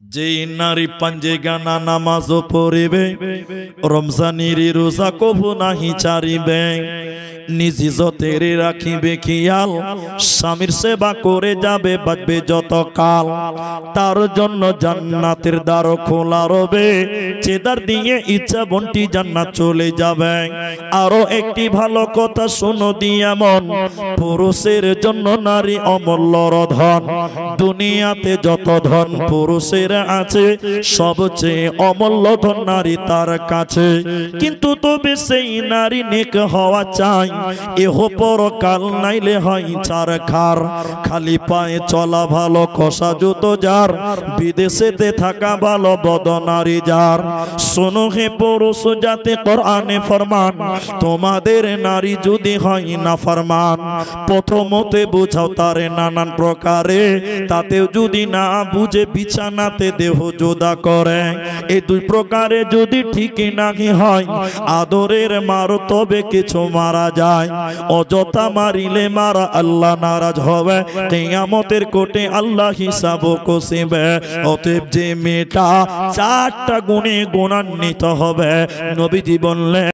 যেই নারী পাঞ্জে গানা নামাজ পড়িবে, রমজানের রোজা কবু নাহি ছাড়িবে, নিজ ইজ্জতের রাখিবে খেয়াল, স্বামীর সেবা করে যাবে বাঁচবে যত কাল, তার জন্য জান্নাতের দ্বার খোলা রবে, চেদার দিয়ে ইচ্ছা বন্টি জান্নাত চলে যাবে। আরো একটি ভালো কথা শোনো দিয়া মন, পুরুষের জন্য নারী অমূল্য ধন, দুনিয়াতে যত ধন পুরুষের আছে সবচেয়ে অমূল্য ধন নারী তার কাছে। কিন্তু তবে সেই নারী নেক হওয়া চাই, এহ পরকাল নাইলে হয় ছারখার। খালি পায়ে চলা ভালো কষা জুতো যার, বিদেশেতে থাকা ভালো বদনারী যার। শোনো হে পুরুষ জাতি, কোরআনে ফরমান, তোমাদের নারী যদি হয় না ফরমান, প্রথমতে বুঝাও তারে নানান প্রকারে, তাতেও যদি না বুঝে বিছানাতে দেহ জোদা করে। এই দুই প্রকারে যদি ঠিক নাকি হয়, আদরের মারো তবে কিছু মারা যায়, অযথা মারিলে মারা আল্লাহ নারাজ হবে, কিয়ামতের কোটে আল্লাহ হিসাব কষিবে। অতএব যে মেয়েটা চারটা গুণে গুণান্বিত হবে, নবীজি বললেন